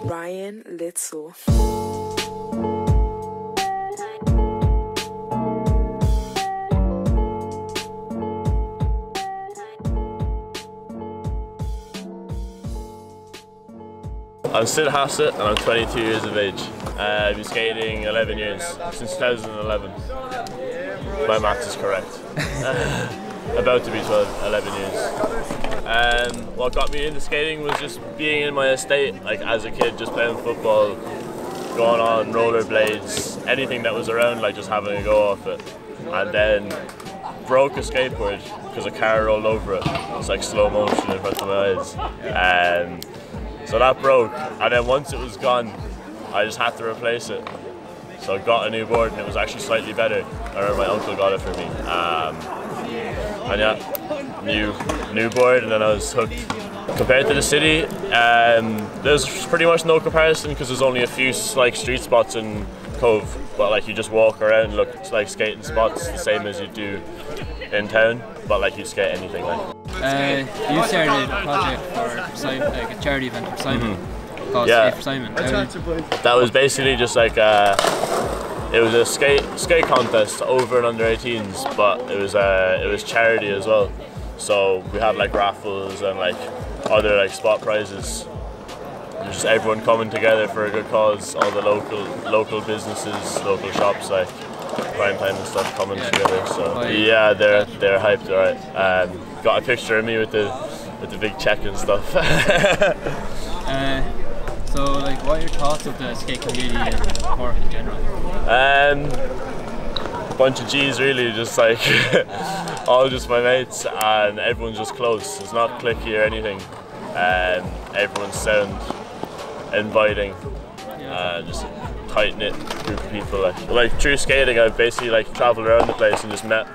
Ryan Litzel. I'm Sid Hassett and I'm 22 years of age. I've been skating 11 years, since 2011. My maths is correct. About to be 11 years. What got me into skating was just being in my estate, like as a kid, just playing football, going on rollerblades, anything that was around, like just having a go off it. And then broke a skateboard because a car rolled over it. It's like slow motion in front of my eyes. So that broke, and then once it was gone, I just had to replace it. So I got a new board, and it was actually slightly better. I remember my uncle got it for me. And yeah, new board, and then I was hooked. Compared to the city, there's pretty much no comparison because there's only a few like street spots in Cove, but like you just walk around, look, it's like skating spots the same as you do in town, but like you skate anything like. You started a project for Simon, like a charity event for Simon, called Yeah. Skate for Simon. That was basically just like it was a skate contest over and under 18s, but it was charity as well. So we had like raffles and like other like spot prizes. Just everyone coming together for a good cause. All the local businesses, local shops like Prime Time and stuff coming together. So yeah, they're hyped, alright. Got a picture of me with the big check and stuff. So like, what are your thoughts of the skate community in Cork in general? Bunch of G's really, just like all just my mates, and everyone's just close. It's not cliquey or anything. Everyone's sound, inviting, just tight knit group of people. Like through skating, I've basically like travelled around the place and just met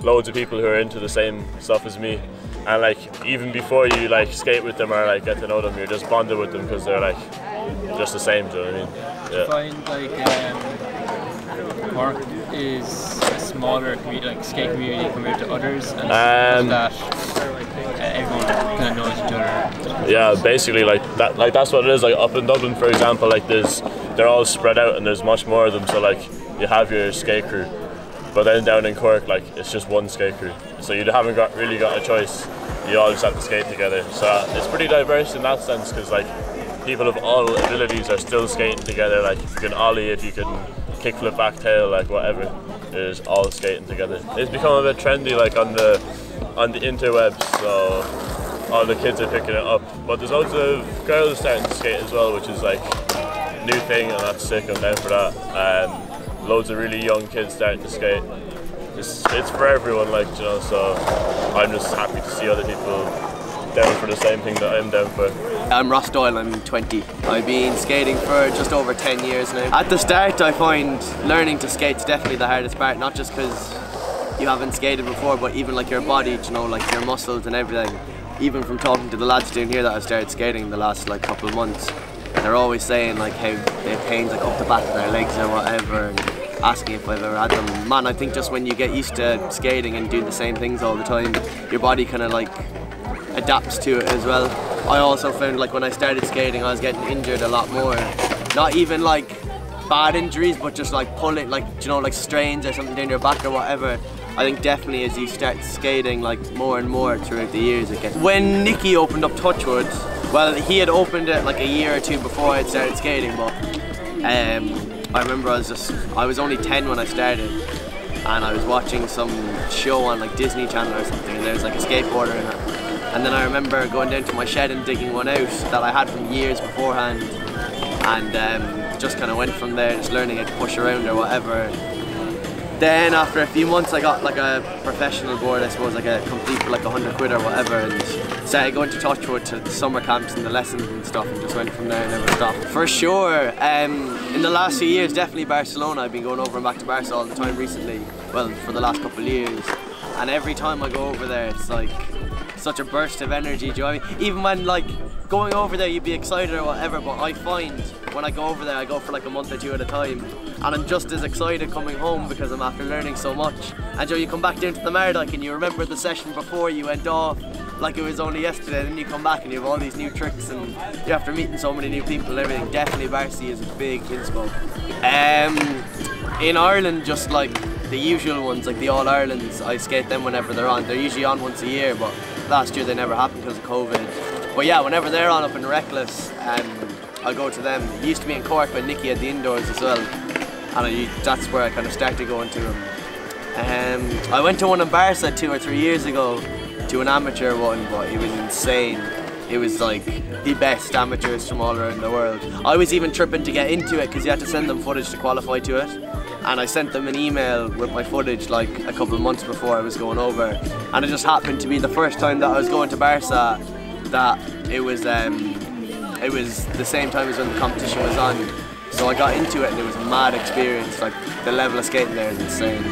loads of people who are into the same stuff as me. And like even before you like skate with them or like get to know them, you're just bonded with them because they're like just the same. Do you know what I mean? Yeah. I find like Cork is a smaller community, like skate community compared to others, and that everyone kind of knows each other. Yeah, basically like that. Like that's what it is. Like up in Dublin, for example, like they're all spread out and there's much more of them. So like you have your skate crew, but then down in Cork, like it's just one skate crew. So you haven't really got a choice. You all just have to skate together. So it's pretty diverse in that sense because like people of all abilities are still skating together. Like if you can ollie, if you can kickflip back tail, like whatever, is all skating together. It's become a bit trendy like on the interwebs, so all the kids are picking it up. But there's loads of girls starting to skate as well, which is like a new thing, and that's sick. I'm down for that. Loads of really young kids starting to skate. It's for everyone, like, you know. So I'm just happy to see other people down for the same thing that I'm down for. I'm Ross Doyle, I'm 20. I've been skating for just over 10 years now. At the start I find learning to skate is definitely the hardest part, not just because you haven't skated before, but even like your body, you know, like your muscles and everything. Even from talking to the lads down here that have started skating the last like couple of months, they're always saying like how they have pains like up the back of their legs or whatever, and asking if I've ever had them. Man, I think just when you get used to skating and doing the same things all the time, your body kind of like adapts to it as well. I also found like when I started skating I was getting injured a lot more. Not even like bad injuries, but just like pulling, like, you know, like strains or something down your back or whatever. I think definitely as you start skating like more and more throughout the years it gets. When Nicky opened up Touchwood, well, he had opened it like a year or two before I had started skating, but I remember I was only 10 when I started, and I was watching some show on like Disney Channel or something, and there was like a skateboarder in it. And then I remember going down to my shed and digging one out that I had from years beforehand, and just kind of went from there, just learning how to push around or whatever. Then after a few months I got like a professional board, I suppose, like a complete for like 100 quid or whatever, and started going to Touchwood to the summer camps and the lessons and stuff, and just went from there and never stopped. For sure, in the last few years, definitely Barcelona. I've been going over and back to Barca all the time recently, well, for the last couple of years, and every time I go over there it's like such a burst of energy, do you know what I mean? Even when like going over there you'd be excited or whatever, but I find when I go over there I go for like a month or two at a time, and I'm just as excited coming home because I'm after learning so much. And you come back down to the Mardyke and you remember the session before you went off like it was only yesterday, and then you come back and you have all these new tricks and you're after meeting so many new people and everything. Definitely varsity is a big inspo. In Ireland, just like the usual ones, like the All-Irelands, I skate them whenever they're on. They're usually on once a year, but last year they never happened because of COVID. But yeah, whenever they're on up in Reckless, I go to them. It used to be in Cork when Nicky had the indoors as well, and that's where I kind of started going to them. I went to one in Barca 2 or 3 years ago, to an amateur one, but it was insane. It was like the best amateurs from all around the world. I was even tripping to get into it because you had to send them footage to qualify to it, and I sent them an email with my footage like a couple of months before I was going over, and it just happened to be the first time that I was going to Barca that it was the same time as when the competition was on. So I got into it and it was a mad experience. Like the level of skating there is insane.